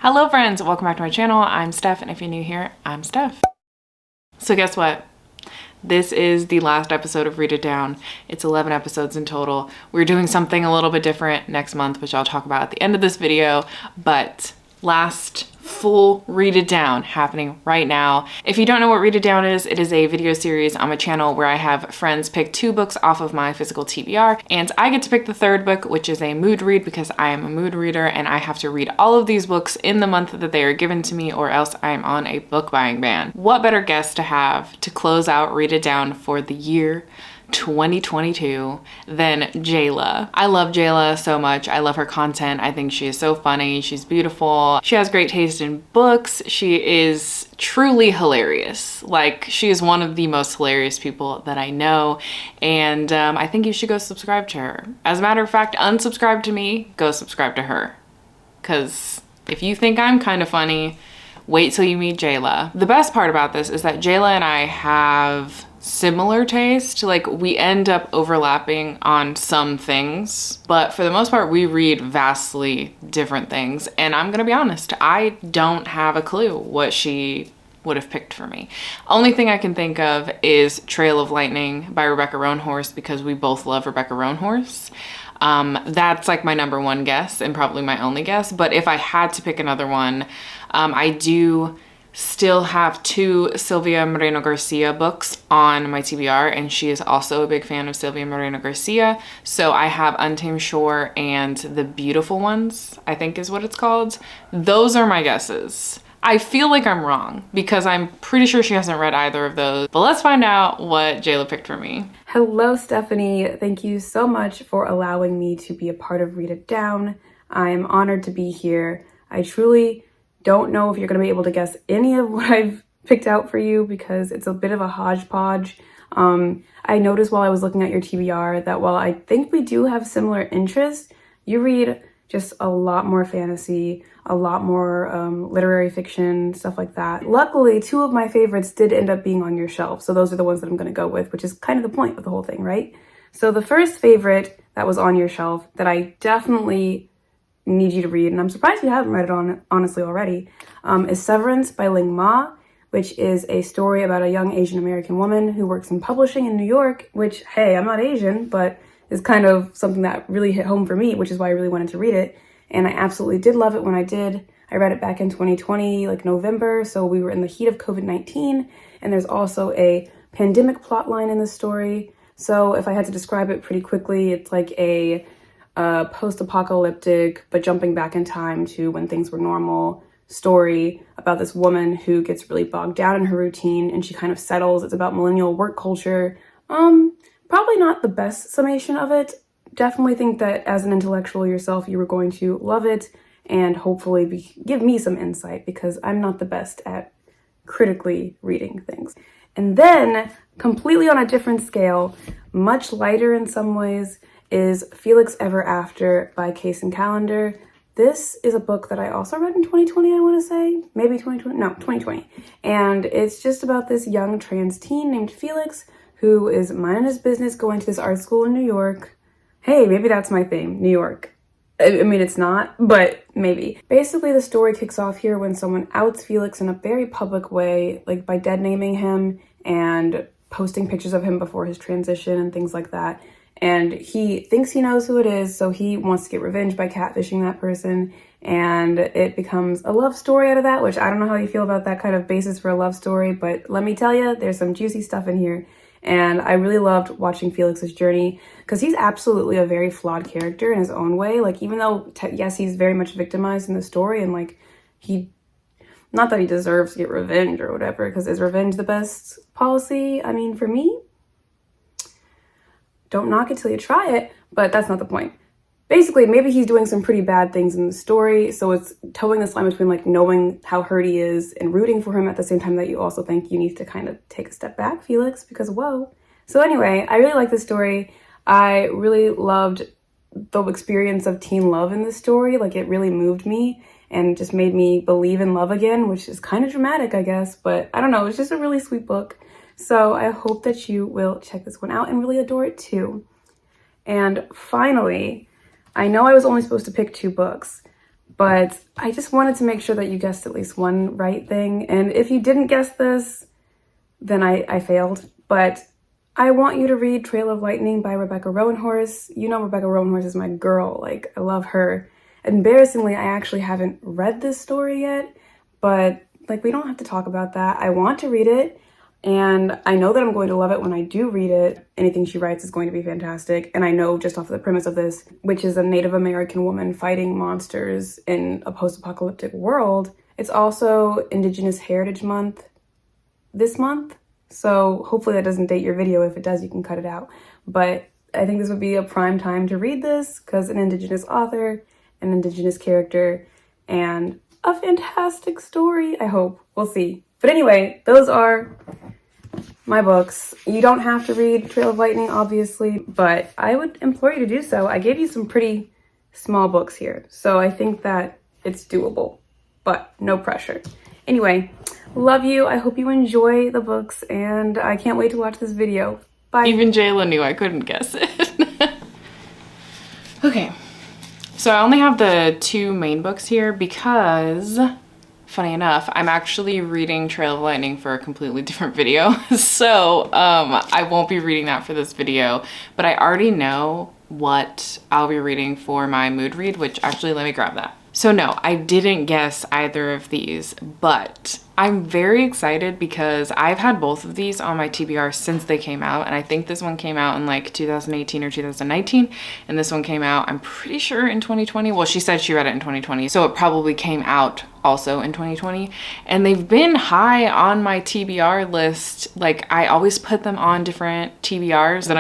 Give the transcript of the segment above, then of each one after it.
Hello friends, welcome back to my channel. I'm Steph, and if you're new here, I'm Steph. So guess what? This is the last episode of Read It Down. It's 11 episodes in total. We're doing something a little bit different next month, which I'll talk about at the end of this video, but last full Read It Down happening right now. If you don't know what Read It Down is, it is a video series on my channel where I have friends pick 2 books off of my physical TBR, and I get to pick the 3rd book, which is a mood read, because I am a mood reader and I have to read all of these books in the month that they are given to me, or else I'm on a book buying ban. What better guest to have to close out Read It Down for the year 2022 than Jéla. I love Jéla so much. I love her content. I think she is so funny. She's beautiful. She has great taste in books. She is truly hilarious. Like, she is one of the most hilarious people that I know, and I think you should go subscribe to her. As a matter of fact, unsubscribe to me, go subscribe to her. Because if you think I'm kind of funny, wait till you meet Jéla. The best part about this is that Jéla and I have similar taste. Like, we end up overlapping on some things, but for the most part we read vastly different things, and I'm gonna be honest, I don't have a clue what she would have picked for me. Only thing I can think of is Trail of Lightning by Rebecca Roanhorse, because we both love Rebecca Roanhorse. That's like my #1 guess and probably my only guess, but if I had to pick another one, I do still have 2 Silvia Moreno Garcia books on my TBR, and she is also a big fan of Silvia Moreno Garcia. So I have Untamed Shore and The Beautiful Ones, I think is what it's called. Those are my guesses. I feel like I'm wrong because I'm pretty sure she hasn't read either of those, but let's find out what Jéla picked for me. Hello, Stephanie. Thank you so much for allowing me to be a part of Read It Down. I'm honored to be here. I truly don't know if you're going to be able to guess any of what I've picked out for you because it's a bit of a hodgepodge. I noticed while I was looking at your TBR that while I think we do have similar interests, you read just a lot more fantasy, a lot more literary fiction, stuff like that. Luckily, 2 of my favorites did end up being on your shelf, so those are the ones that I'm going to go with, which is kind of the point of the whole thing, right? So the first favorite that was on your shelf that I definitely need you to read, and I'm surprised you haven't read it honestly already, is Severance by Ling Ma, which is a story about a young Asian American woman who works in publishing in New York, which, hey, I'm not Asian, but is kind of something that really hit home for me, which is why I really wanted to read it. And I absolutely did love it when I did. I read it back in 2020, like November, so we were in the heat of COVID-19, and there's also a pandemic plotline in this story. So if I had to describe it pretty quickly, it's like a post-apocalyptic, but jumping back in time to when things were normal story about this woman who gets really bogged down in her routine and she kind of settles. It's about millennial work culture. Probably not the best summation of it. Definitely think that as an intellectual yourself, you were going to love it and hopefully give me some insight, because I'm not the best at critically reading things. And then, completely on a different scale, much lighter in some ways, is Felix Ever After by Case and Calendar. This is a book that I also read in 2020, I want to say. Maybe 2020? No, 2020. And it's just about this young trans teen named Felix who is minding his business going to this art school in New York. Hey, maybe that's my thing, New York. I mean, it's not, but maybe. Basically, the story kicks off here when someone outs Felix in a very public way, like by dead naming him and posting pictures of him before his transition and things like that. And he thinks he knows who it is, so he wants to get revenge by catfishing that person, and it becomes a love story out of that, which I don't know how you feel about that kind of basis for a love story, but let me tell you, there's some juicy stuff in here, and I really loved watching Felix's journey, because he's absolutely a very flawed character in his own way. Like, even though, yes, he's very much victimized in the story, and like, not that he deserves to get revenge or whatever, because is revenge the best policy? I mean, for me, don't knock it till you try it, but that's not the point. Basically, maybe he's doing some pretty bad things in the story, so it's towing this line between like knowing how hurt he is and rooting for him at the same time that you also think you need to kind of take a step back, Felix, because whoa. So anyway, I really like this story. I really loved the experience of teen love in this story. Like, it really moved me and just made me believe in love again, which is kind of dramatic, I guess, but I don't know, it's just a really sweet book. So I hope that you will check this one out and really adore it too. And finally, I know I was only supposed to pick 2 books, But I just wanted to make sure that you guessed at least one right thing. And if you didn't guess this, then I failed. But I want you to read Trail of Lightning by Rebecca Roanhorse. You know Rebecca Roanhorse is my girl. Like, I love her. Embarrassingly, I actually haven't read this story yet, but like, we don't have to talk about that. I want to read it, and I know that I'm going to love it when I do read it. Anything she writes is going to be fantastic. And I know just off of the premise of this, which is a Native American woman fighting monsters in a post-apocalyptic world, it's also Indigenous Heritage Month this month. So hopefully that doesn't date your video. If it does, you can cut it out. But I think this would be a prime time to read this because an Indigenous author, an Indigenous character, and a fantastic story, I hope. We'll see. But anyway, those are my books. You don't have to read Trail of Lightning, obviously, but I would implore you to do so. I gave you some pretty small books here, so I think that it's doable, but no pressure. Anyway, love you. I hope you enjoy the books, and I can't wait to watch this video. Bye. Even Jéla knew I couldn't guess it. Okay. So I only have the 2 main books here because, funny enough, I'm actually reading Trail of Lightning for a completely different video. So I won't be reading that for this video, but I already know what I'll be reading for my mood read, which actually, let me grab that. So no, I didn't guess either of these, but I'm very excited because I've had both of these on my TBR since they came out, and I think this one came out in like 2018 or 2019, and this one came out, I'm pretty sure, in 2020. Well, she said she read it in 2020, so it probably came out also in 2020, and they've been high on my TBR list. Like, I always put them on different TBRs, and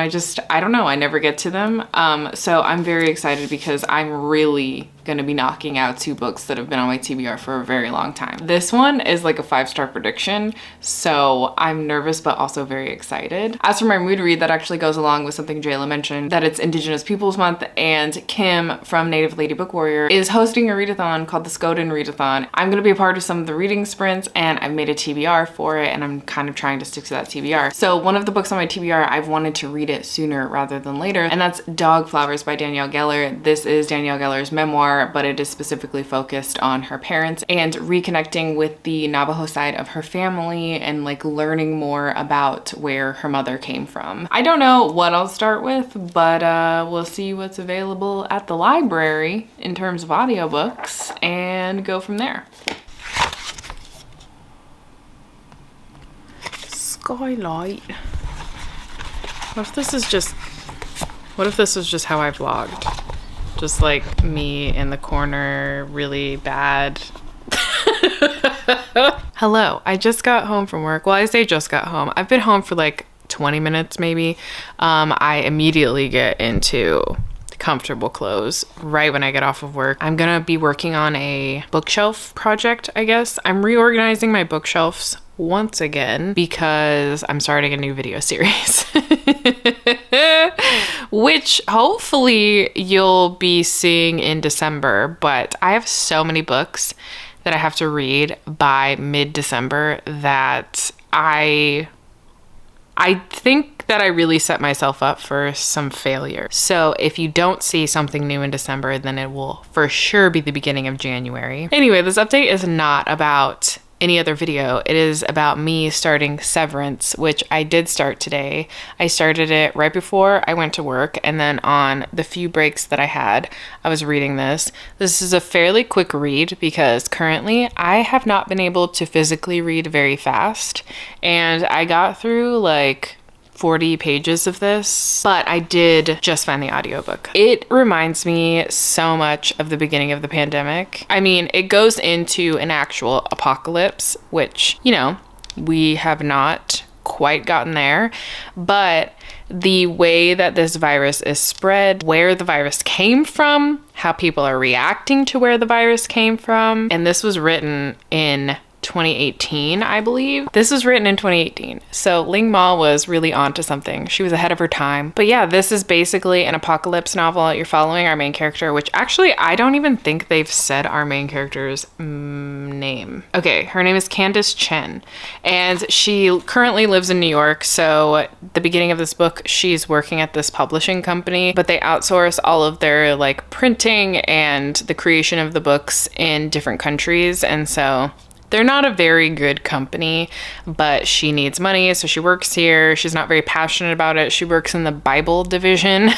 I don't know, I never get to them. So I'm very excited because I'm really gonna be knocking out 2 books that have been on my TBR for a very long time. This one is like a 5-star prediction, so I'm nervous but also very excited. As for my mood read, that actually goes along with something Jéla mentioned, that it's Indigenous Peoples Month, and Kim from Native Lady Book Warrior is hosting a readathon called the SKODEN Readathon. I'm gonna be a part of some of the reading sprints, and I've made a TBR for it, and I'm kind of trying to stick to that TBR. So one of the books on my TBR, I've wanted to read it sooner rather than later, and that's Dog Flowers by Danielle Geller. This is Danielle Geller's memoir, but it is specifically focused on her parents and reconnecting with the Navajo side of her family and like learning more about where her mother came from. I don't know what I'll start with, but we'll see what's available at the library in terms of audiobooks and go from there. Skylight. What if this is just how I vlogged? Just like me in the corner, really bad. Hello, I just got home from work. Well, I say just got home. I've been home for like 20 minutes maybe. I immediately get into comfortable clothes right when I get off of work. I'm gonna be working on a bookshelf project, I guess. I'm reorganizing my bookshelves once again because I'm starting a new video series. Which hopefully you'll be seeing in December, but I have so many books that I have to read by mid-December that I think that I really set myself up for some failure. So if you don't see something new in December, then it will for sure be the beginning of January. Anyway, this update is not about any other video. It is about me starting Severance, which I did start today. I started it right before I went to work, and then on the few breaks that I had, I was reading this. This is a fairly quick read because currently I have not been able to physically read very fast, and I got through like 40 pages of this, but I did just find the audiobook. It reminds me so much of the beginning of the pandemic. I mean, it goes into an actual apocalypse, which, you know, we have not quite gotten there, but the way that this virus is spread, where the virus came from, how people are reacting to where the virus came from, and this was written in 2018, I believe. This was written in 2018. So Ling Ma was really onto something. She was ahead of her time. But yeah, this is basically an apocalypse novel. You're following our main character, which actually I don't even think they've said our main character's name name. Okay, her name is Candace Chen, and she currently lives in New York. So at the beginning of this book, she's working at this publishing company, but they outsource all of their like printing and the creation of the books in different countries. And so they're not a very good company, but she needs money, so she works here. She's not very passionate about it. She works in the Bible division.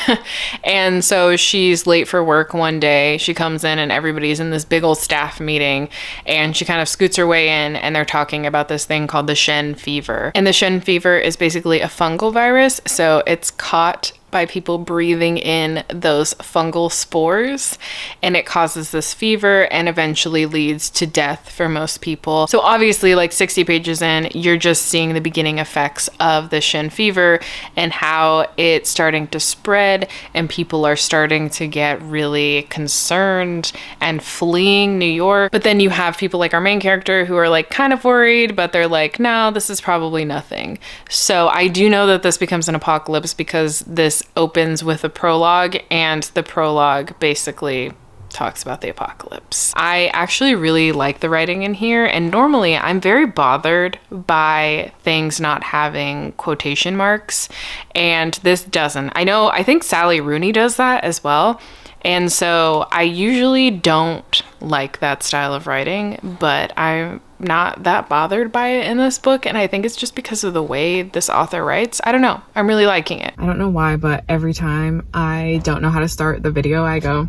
And so she's late for work one day. She comes in and everybody's in this big old staff meeting, and she kind of scoots her way in, and they're talking about this thing called the Shen fever. And the Shen fever is basically a fungal virus, so it's caught by people breathing in those fungal spores, and it causes this fever and eventually leads to death for most people. So obviously, like 60 pages in, you're just seeing the beginning effects of the Shen fever and how it's starting to spread, and people are starting to get really concerned and fleeing New York. But then you have people like our main character who are like kind of worried, but they're like, no, this is probably nothing. So I do know that this becomes an apocalypse because this opens with a prologue, and the prologue basically talks about the apocalypse. I actually really like the writing in here, and normally I'm very bothered by things not having quotation marks, and this doesn't. I think Sally Rooney does that as well. And so I usually don't like that style of writing, but I'm not that bothered by it in this book, and I think it's just because of the way this author writes. I don't know. I'm really liking it. I don't know why, but every time I don't know how to start the video, I go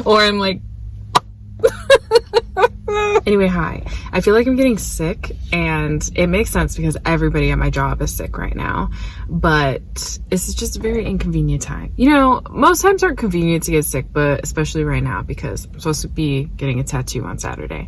or I'm like Anyway, hi. I feel like I'm getting sick, and it makes sense because everybody at my job is sick right now, but it's just a very inconvenient time. You know, most times aren't convenient to get sick, but especially right now because I'm supposed to be getting a tattoo on Saturday,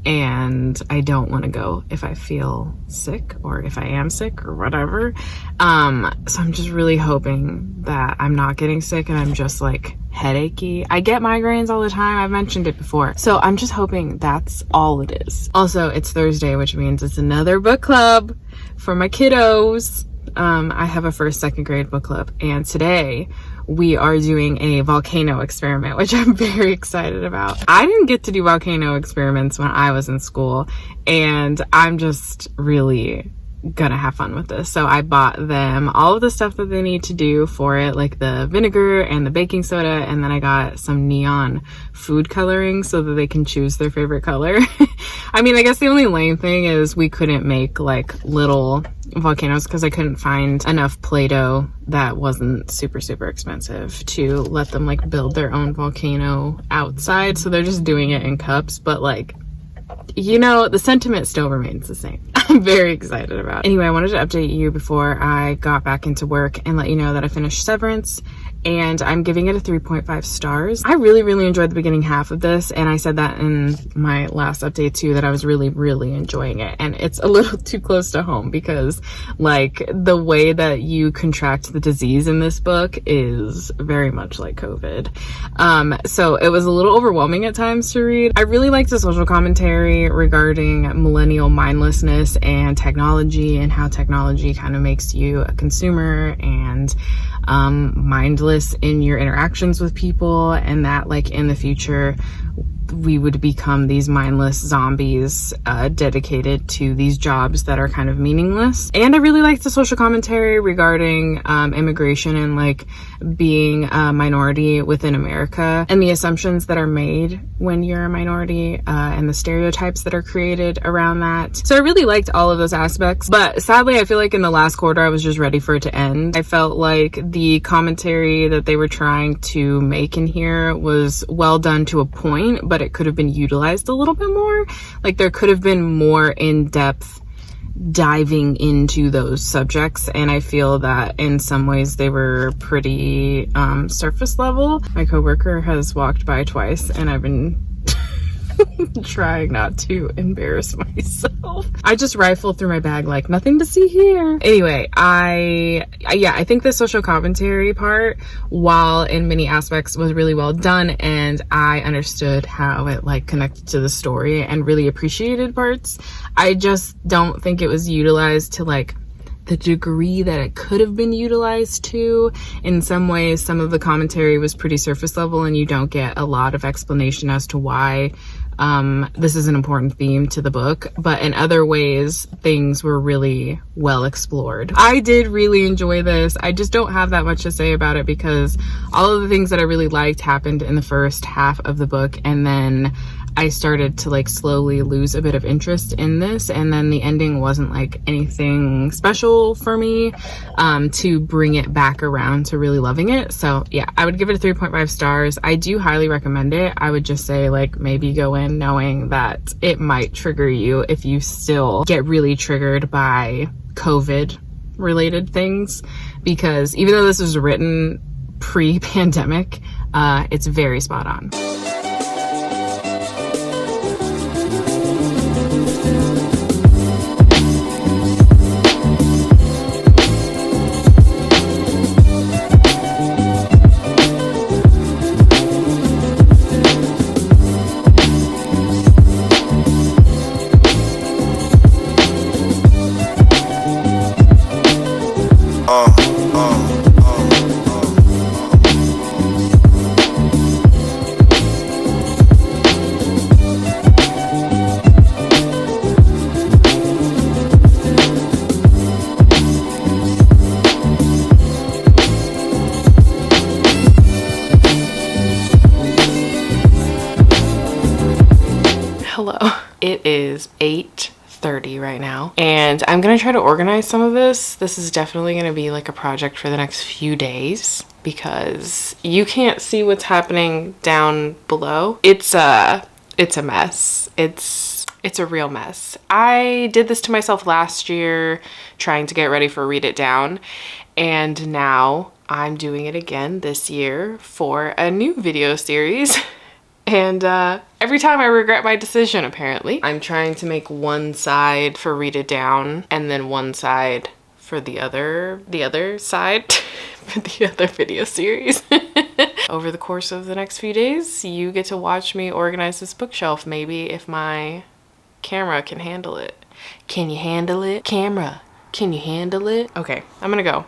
and I don't want to go if I feel sick or if I am sick or whatever. So I'm just really hoping that I'm not getting sick and I'm just like headachy. I get migraines all the time. I've mentioned it before. So I'm just hoping that's all it is. Also, it's Thursday, which means it's another book club for my kiddos. I have a first, second grade book club, and today we are doing a volcano experiment, which I'm very excited about. I didn't get to do volcano experiments when I was in school, and I'm just really gonna have fun with this. So I bought them all of the stuff that they need to do for it, like the vinegar and the baking soda, and then I got some neon food coloring so that they can choose their favorite color. I mean, I guess the only lame thing is we couldn't make like little volcanoes because I couldn't find enough Play-Doh that wasn't super expensive to let them like build their own volcano outside. So they're just doing it in cups, but like, you know, the sentiment still remains the same. I'm very excited about it. Anyway, I wanted to update you before I got back into work and let you know that I finished Severance, and I'm giving it a 3.5 stars. I really enjoyed the beginning half of this, and I said that in my last update too, that I was really enjoying it. And it's a little too close to home because like the way that you contract the disease in this book is very much like COVID. So it was a little overwhelming at times to read. I really liked the social commentary regarding millennial mindlessness and technology, and how technology kind of makes you a consumer and mindless in your interactions with people, and that like in the future we would become these mindless zombies dedicated to these jobs that are kind of meaningless. And I really liked the social commentary regarding immigration and like being a minority within America, and the assumptions that are made when you're a minority and the stereotypes that are created around that. So I really liked all of those aspects, but sadly I feel like in the last quarter I was just ready for it to end. I felt like the commentary that they were trying to make in here was well done to a point, but it could have been utilized a little bit more. Like there could have been more in-depth diving into those subjects, and I feel that in some ways they were pretty surface level. My coworker has walked by twice and I've been trying not to embarrass myself. I just rifle through my bag like nothing to see here. Anyway, I think the social commentary part, while in many aspects was really well done, and I understood how it like connected to the story and really appreciated parts, I just don't think it was utilized to like the degree that it could have been utilized to. In some ways, some of the commentary was pretty surface level and you don't get a lot of explanation as to why this is an important theme to the book, but in other ways, things were really well explored. I did really enjoy this. I just don't have that much to say about it because all of the things that I really liked happened in the first half of the book, and then I started to like slowly lose a bit of interest in this, and then the ending wasn't like anything special for me to bring it back around to really loving it. So yeah, I would give it a 3.5 stars. I do highly recommend it. I would just say like maybe go in knowing that it might trigger you if you still get really triggered by COVID related things, because even though this was written pre-pandemic, it's very spot on. Hello. It is 8:30 right now, and I'm gonna try to organize some of this. This is definitely gonna be like a project for the next few days because you can't see what's happening down below. It's a mess. It's a real mess. I did this to myself last year trying to get ready for Read It Down, and now I'm doing it again this year for a new video series. And every time I regret my decision, apparently. I'm trying to make one side for Read It Down and then one side for the other side for the other video series. Over the course of the next few days, you get to watch me organize this bookshelf, maybe if my camera can handle it. Can you handle it? Camera, can you handle it? Okay, I'm gonna go.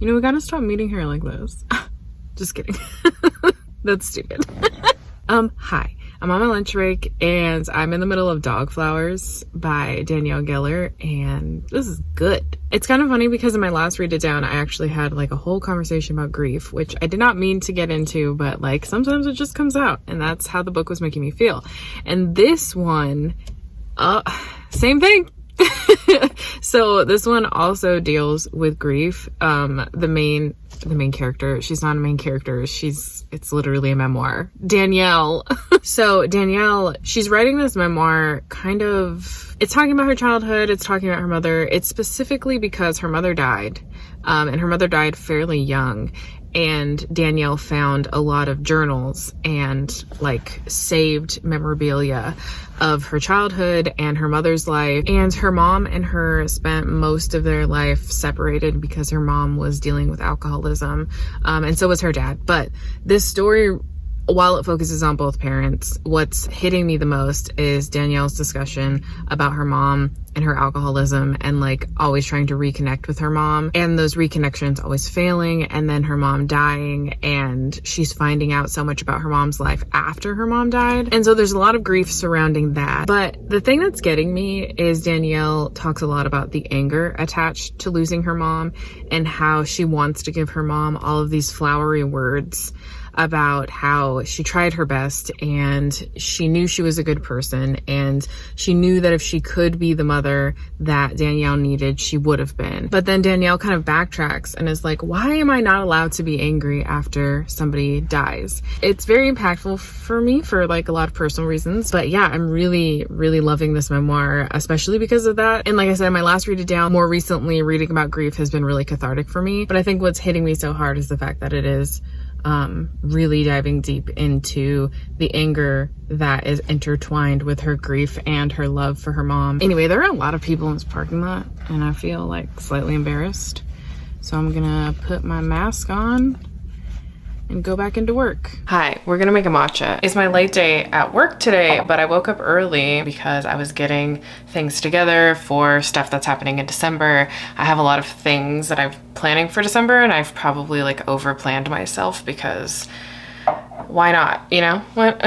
You know, we gotta stop meeting here like this. Just kidding. That's stupid. Hi. I'm on my lunch break and I'm in the middle of Dog Flowers by Danielle Geller, and this is good. It's kind of funny because in my last Read It Down, I actually had like a whole conversation about grief, which I did not mean to get into, but like sometimes it just comes out, and that's how the book was making me feel. And this one, same thing. So this one also deals with grief. The main character, she's not a main character, it's literally a memoir, Danielle. So Danielle, she's writing this memoir, it's talking about her childhood, it's talking about her mother. It's specifically because her mother died, and her mother died fairly young. And Danielle found a lot of journals and like saved memorabilia of her childhood and her mother's life. And her mom and her spent most of their life separated because her mom was dealing with alcoholism. And so was her dad. But this story while it focuses on both parents, what's hitting me the most is Danielle's discussion about her mom and her alcoholism and like always trying to reconnect with her mom, and those reconnections always failing, and then her mom dying, and she's finding out so much about her mom's life after her mom died. And so there's a lot of grief surrounding that. But the thing that's getting me is Danielle talks a lot about the anger attached to losing her mom and how she wants to give her mom all of these flowery words about how she tried her best and she knew she was a good person, and she knew that if she could be the mother that Danielle needed, she would have been. But then Danielle kind of backtracks and is like, why am I not allowed to be angry after somebody dies? It's very impactful for me for like a lot of personal reasons. But yeah, I'm really, really loving this memoir, especially because of that. And like I said, my last read it down, more recently reading about grief has been really cathartic for me. But I think what's hitting me so hard is the fact that it is really diving deep into the anger that is intertwined with her grief and her love for her mom. Anyway, there are a lot of people in this parking lot and I feel like slightly embarrassed. So I'm gonna put my mask on and go back into work. Hi, we're gonna make a matcha. It's my late day at work today, but I woke up early because I was getting things together for stuff that's happening in December. I have a lot of things that I'm planning for December, and I've probably like over planned myself because why not, you know? What?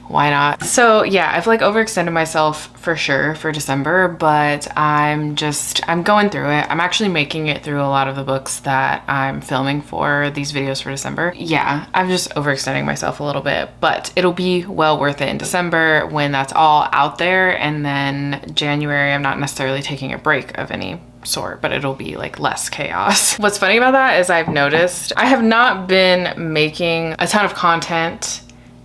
Why not? So yeah, I've like overextended myself for sure for December, but I'm going through it. I'm actually making it through a lot of the books that I'm filming for these videos for December. Yeah, I'm just overextending myself a little bit, but it'll be well worth it in December when that's all out there. And then January, I'm not necessarily taking a break of any sort, but it'll be like less chaos. What's funny about that is I've noticed I have not been making a ton of content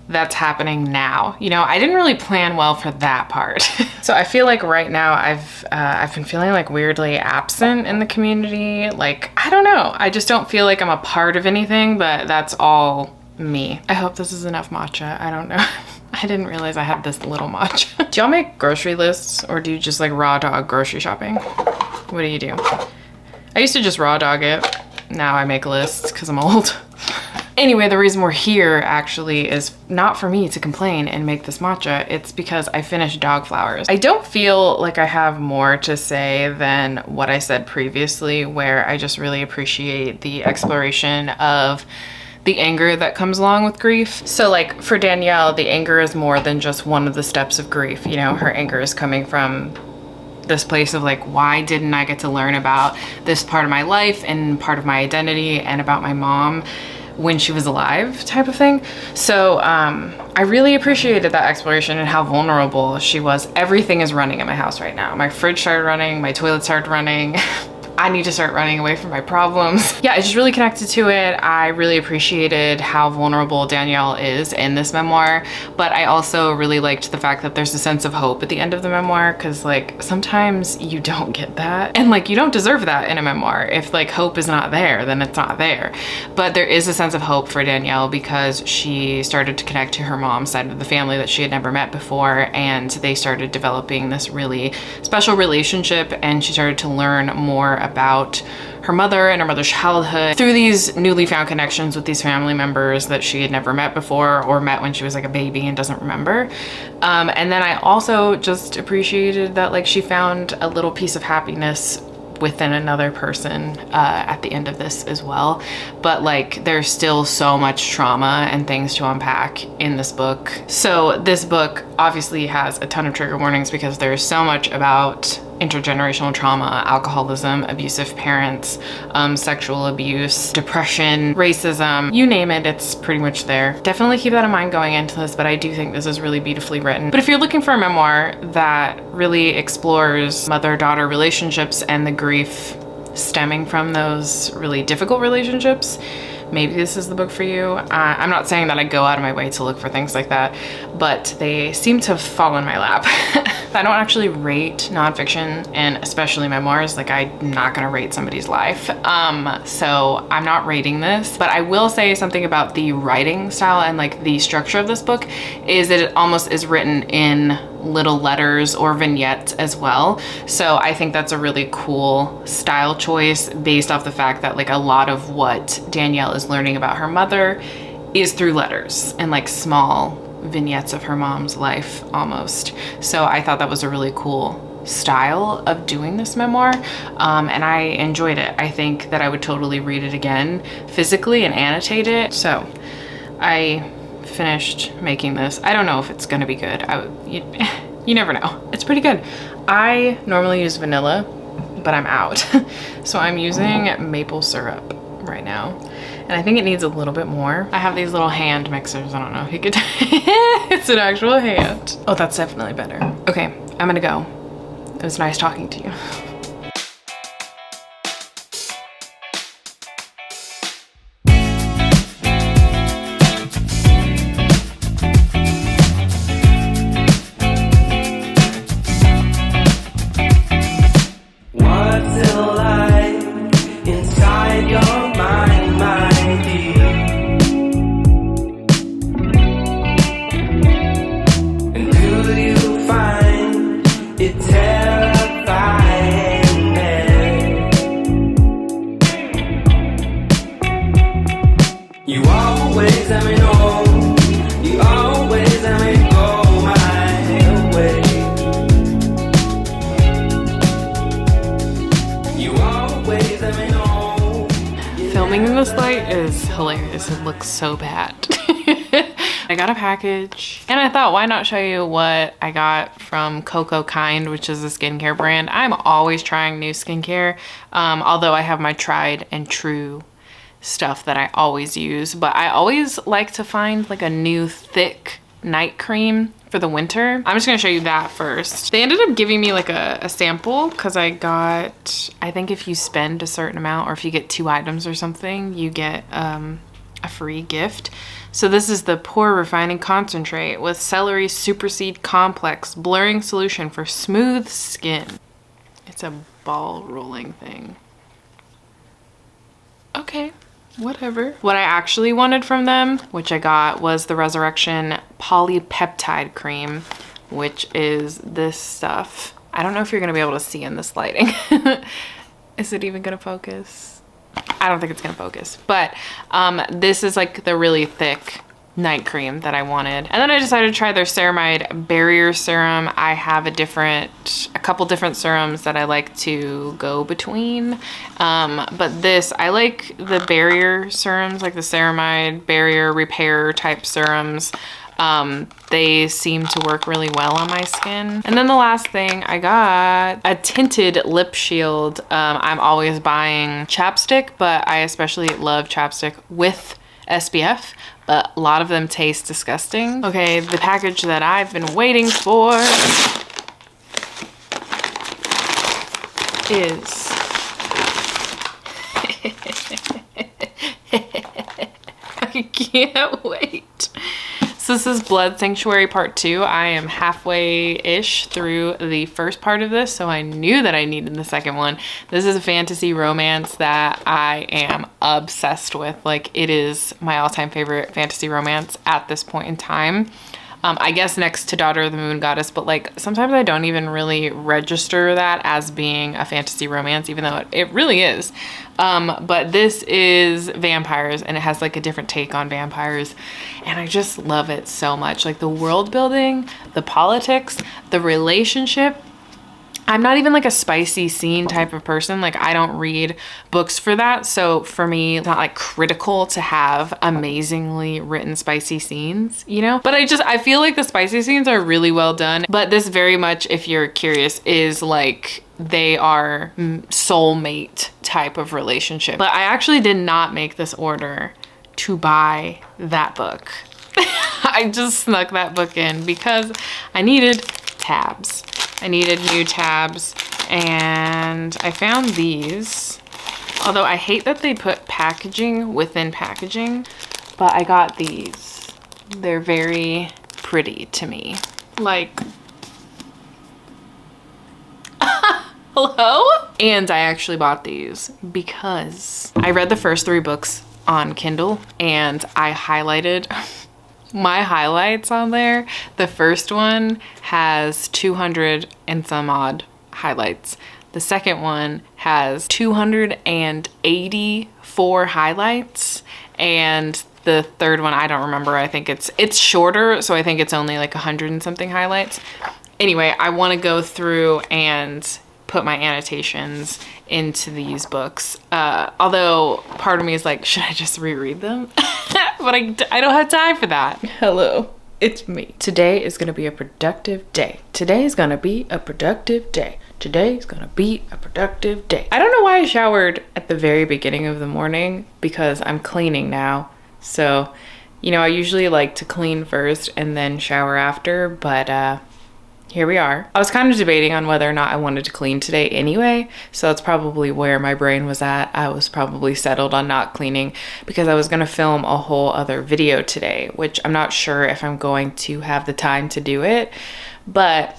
that's happening now. You know, I didn't really plan well for that part. So I feel like right now I've been feeling like weirdly absent in the community. Like, I don't know. I just don't feel like I'm a part of anything, but that's all me. I hope this is enough matcha. I don't know. I didn't realize I had this little matcha. Do y'all make grocery lists, or do you just like raw dog grocery shopping? What do you do? I used to just raw dog it. Now I make lists because I'm old. Anyway, the reason we're here actually is not for me to complain and make this matcha. It's because I finished Dog Flowers. I don't feel like I have more to say than what I said previously, where I just really appreciate the exploration of the anger that comes along with grief. So like for Danielle, the anger is more than just one of the steps of grief. You know, her anger is coming from this place of like, why didn't I get to learn about this part of my life and part of my identity and about my mom when she was alive, type of thing. So I really appreciated that exploration and how vulnerable she was. Everything is running in my house right now. My fridge started running, my toilet started running. I need to start running away from my problems. Yeah, I just really connected to it. I really appreciated how vulnerable Danielle is in this memoir, but I also really liked the fact that there's a sense of hope at the end of the memoir, because like sometimes you don't get that, and like you don't deserve that in a memoir. If like hope is not there, then it's not there. But there is a sense of hope for Danielle because she started to connect to her mom's side of the family that she had never met before, and they started developing this really special relationship, and she started to learn more about her mother and her mother's childhood through these newly found connections with these family members that she had never met before, or met when she was like a baby and doesn't remember. And then I also just appreciated that like she found a little piece of happiness within another person at the end of this as well. But like there's still so much trauma and things to unpack in this book. So this book obviously has a ton of trigger warnings because there's so much about intergenerational trauma, alcoholism, abusive parents, sexual abuse, depression, racism, you name it, it's pretty much there. Definitely keep that in mind going into this, but I do think this is really beautifully written. But if you're looking for a memoir that really explores mother-daughter relationships and the grief stemming from those really difficult relationships, maybe this is the book for you. I'm not saying that I go out of my way to look for things like that, but they seem to fall in my lap. I don't actually rate nonfiction, and especially memoirs. Like I'm not gonna rate somebody's life. So I'm not rating this, but I will say something about the writing style and like the structure of this book is that it almost is written in little letters or vignettes as well. So I think that's a really cool style choice based off the fact that like a lot of what Danielle is learning about her mother is through letters and like small vignettes of her mom's life almost. So I thought that was a really cool style of doing this memoir, and I enjoyed it. I think that I would totally read it again physically and annotate it. So I finished making this. I don't know if it's gonna be good. You never know. It's pretty good. I normally use vanilla, but I'm out. So I'm using maple syrup right now. And I think it needs a little bit more. I have these little hand mixers. I don't know if you could, it's an actual hand. Oh, that's definitely better. Okay, I'm gonna go. It was nice talking to you. Filming in this light is hilarious. It looks so bad. I got a package and I thought, why not show you what I got from Coco Kind, which is a skincare brand. I'm always trying new skincare, although I have my tried and true stuff that I always use, but I always like to find like a new thick night cream for the winter. I'm just gonna show you that first. They ended up giving me like a sample because I got, I think if you spend a certain amount or if you get 2 items or something, you get a free gift. So this is the Pore Refining Concentrate with Celery Superseed Complex Blurring Solution for Smooth Skin. It's a ball rolling thing. Okay. Whatever. What I actually wanted from them, which I got, was the Resurrection Polypeptide Cream, which is this stuff. I don't know if you're gonna be able to see in this lighting. Is it even gonna focus? I don't think it's gonna focus, but this is like the really thick night cream that I wanted. And then I decided to try their Ceramide Barrier Serum. I have a couple different serums that I like to go between. But this, I like the barrier serums, like the Ceramide Barrier Repair type serums. They seem to work really well on my skin. And then the last thing, I got a tinted lip shield. I'm always buying chapstick, but I especially love chapstick with SPF, but a lot of them taste disgusting. Okay, the package that I've been waiting for is I can't wait. So this is Blood Sanctuary Part 2. I am halfway-ish through the first part of this, so I knew that I needed the second one. This is a fantasy romance that I am obsessed with. Like, it is my all-time favorite fantasy romance at this point in time. I guess next to Daughter of the Moon Goddess, but like sometimes I don't even really register that as being a fantasy romance, even though it really is. But this is vampires, and it has like a different take on vampires, and I just love it so much. Like the world building, the politics, the relationship. I'm not even like a spicy scene type of person. Like I don't read books for that. So for me, it's not like critical to have amazingly written spicy scenes, you know? But I feel like the spicy scenes are really well done. But this very much, if you're curious, is like they are soulmate type of relationship. But I actually did not make this order to buy that book. I just snuck that book in because I needed tabs. I needed new tabs, and I found these. Although I hate that they put packaging within packaging, but I got these. They're very pretty to me. Like, hello? And I actually bought these because I read the first 3 books on Kindle, and I highlighted my highlights on there. The first one has 200 and some odd highlights. The second one has 284 highlights, and The third one, I don't remember. I think it's shorter, so I think it's only like 100 and something highlights. Anyway, I want to go through and put my annotations into these books. Although part of me is like, should I just reread them? But I don't have time for that. Hello, it's me. Today is gonna be a productive day. Today is gonna be a productive day. Today is gonna be a productive day. I don't know why I showered at the very beginning of the morning, because I'm cleaning now. So, you know, I usually like to clean first and then shower after, but here we are. I was kind of debating on whether or not I wanted to clean today anyway, so that's probably where my brain was at. I was probably settled on not cleaning because I was gonna film a whole other video today, which I'm not sure if I'm going to have the time to do it, but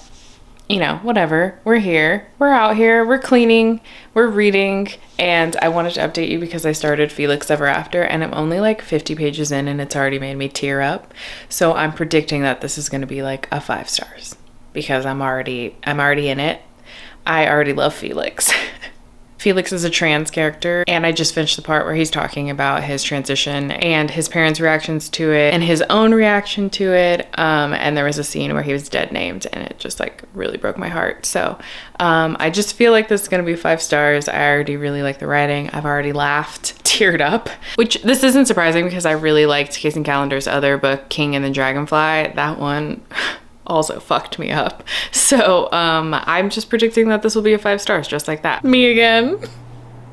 you know, whatever. We're here, we're out here, we're cleaning, we're reading, and I wanted to update you because I started Felix Ever After and I'm only like 50 pages in and it's already made me tear up. So I'm predicting that this is gonna be like a 5 stars. Because I'm already in it. I already love Felix. Felix is a trans character, and I just finished the part where he's talking about his transition and his parents' reactions to it and his own reaction to it. And there was a scene where he was dead named, and it just like really broke my heart. So I just feel like this is gonna be 5 stars. I already really like the writing. I've already laughed, teared up, which this isn't surprising because I really liked Case and Callender's other book, King and the Dragonfly. That one also fucked me up. So I'm just predicting that this will be a 5 stars, just like that. Me again.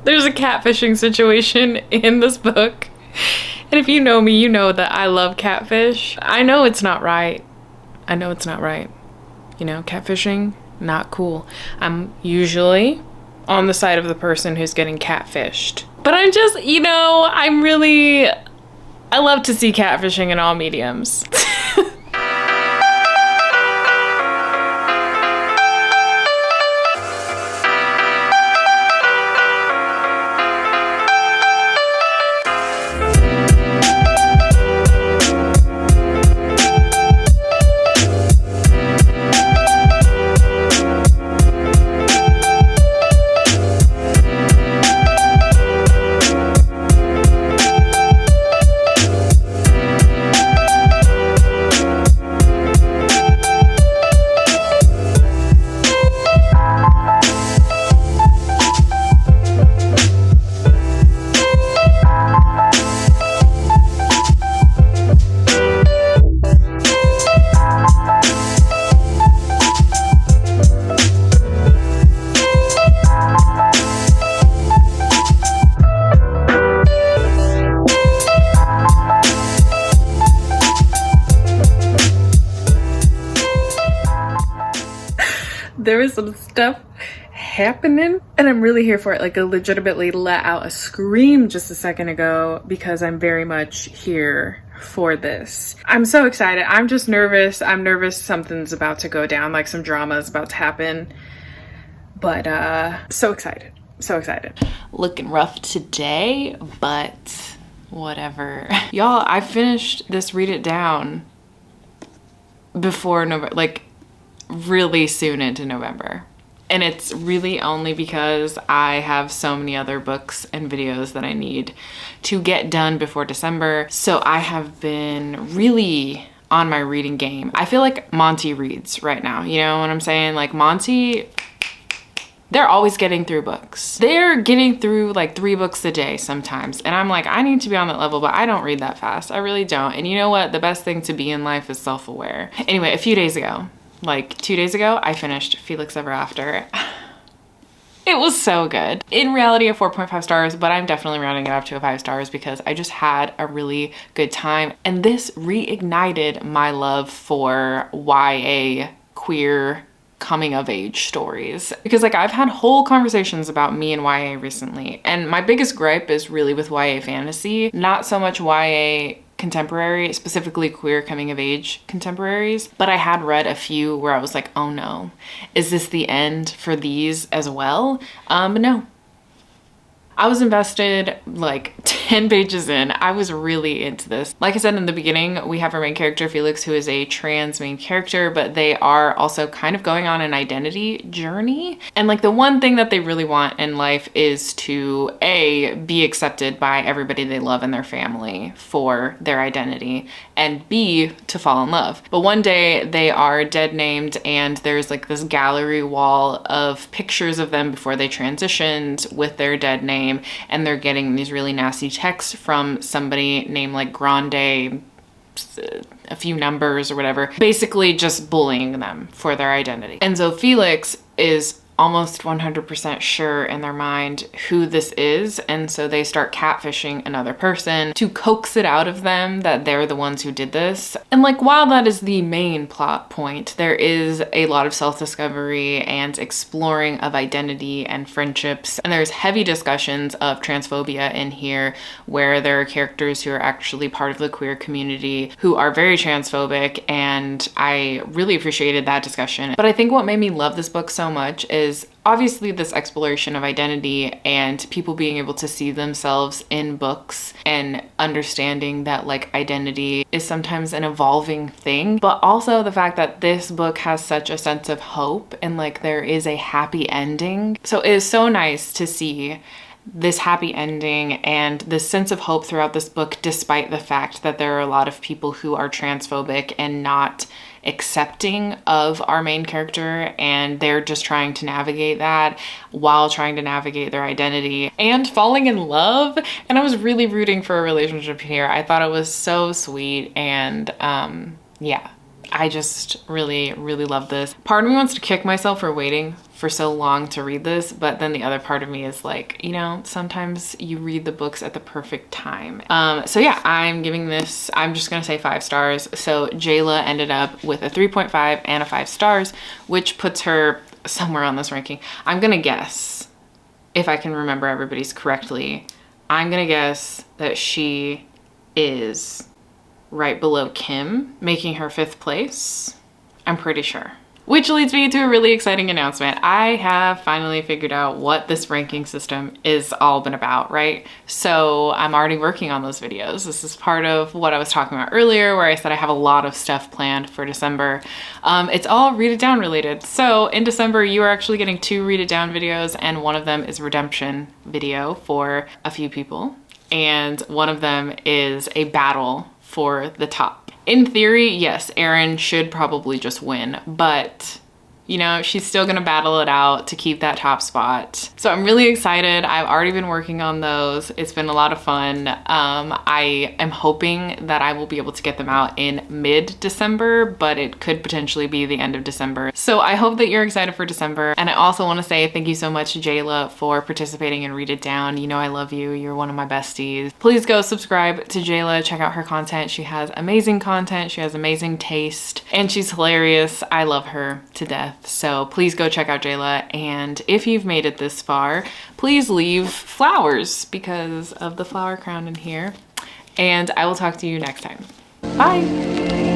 There's a catfishing situation in this book. And if you know me, you know that I love catfish. I know it's not right. I know it's not right. You know, catfishing, not cool. I'm usually on the side of the person who's getting catfished. But I'm just, you know, I love to see catfishing in all mediums. There was some stuff happening and I'm really here for it. Like I legitimately let out a scream just a second ago because I'm very much here for this. I'm so excited. I'm just nervous. I'm nervous something's about to go down, like some drama is about to happen. But so excited. So excited. Looking rough today, but whatever. Y'all, I finished this Read It Down before November, like really soon into November. And it's really only because I have so many other books and videos that I need to get done before December. So I have been really on my reading game. I feel like Monty reads right now. You know what I'm saying? Like Monty, they're always getting through books. They're getting through like 3 books a day sometimes. And I'm like, I need to be on that level, but I don't read that fast. I really don't. And you know what? The best thing to be in life is self-aware. Anyway, a few days ago, like 2 days ago, I finished Felix Ever After. It was so good. In reality, a 4.5 stars, but I'm definitely rounding it up to a 5 stars because I just had a really good time. And this reignited my love for YA queer coming of age stories. Because like I've had whole conversations about me and YA recently. And my biggest gripe is really with YA fantasy, not so much YA contemporary, specifically queer coming of age contemporaries, but I had read a few where I was like, oh no, is this the end for these as well? But no. I was invested like 10 pages in. I was really into this. Like I said in the beginning, we have our main character, Felix, who is a trans main character, but they are also kind of going on an identity journey. And like the one thing that they really want in life is to A, be accepted by everybody they love in their family for their identity, and B, to fall in love. But one day they are dead named and there's like this gallery wall of pictures of them before they transitioned with their dead name, and they're getting these really nasty texts from somebody named like Grande, a few numbers or whatever, basically just bullying them for their identity. And so Felix is almost 100% sure in their mind who this is, and so they start catfishing another person to coax it out of them that they're the ones who did this. And like, while that is the main plot point, there is a lot of self-discovery and exploring of identity and friendships, and there's heavy discussions of transphobia in here, where there are characters who are actually part of the queer community who are very transphobic, and I really appreciated that discussion. But I think what made me love this book so much is obviously this exploration of identity and people being able to see themselves in books and understanding that like identity is sometimes an evolving thing, but also the fact that this book has such a sense of hope and like there is a happy ending. So it is so nice to see this happy ending and this sense of hope throughout this book, despite the fact that there are a lot of people who are transphobic and not accepting of our main character, and they're just trying to navigate that while trying to navigate their identity and falling in love. And I was really rooting for a relationship here. I thought it was so sweet, and yeah, I just really love this. Part of me wants to kick myself for waiting for so long to read this, but then the other part of me is like, you know, sometimes you read the books at the perfect time. So yeah, I'm giving this, I'm just gonna say 5 stars. So Jéla ended up with a 3.5 and a 5 stars, which puts her somewhere on this ranking. I'm gonna guess, if I can remember everybody's correctly, I'm gonna guess that she is right below Kim, making her 5th place. I'm pretty sure. Which leads me to a really exciting announcement. I have finally figured out what this ranking system is all been about, right? So I'm already working on those videos. This is part of what I was talking about earlier, where I said I have a lot of stuff planned for December. It's all Read It Down related. So in December, you are actually getting 2 Read It Down videos, and one of them is a redemption video for a few people. And one of them is a battle for the top. In theory, yes, Erin should probably just win, but you know, she's still gonna battle it out to keep that top spot. So I'm really excited. I've already been working on those. It's been a lot of fun. I am hoping that I will be able to get them out in mid-December, but it could potentially be the end of December. So I hope that you're excited for December. And I also wanna say thank you so much to Jéla for participating in Read It Down. You know I love you. You're one of my besties. Please go subscribe to Jéla, check out her content. She has amazing content. She has amazing taste, and she's hilarious. I love her to death. So please go check out Jéla, and if you've made it this far, please leave flowers because of the flower crown in here, and I will talk to you next time. Bye!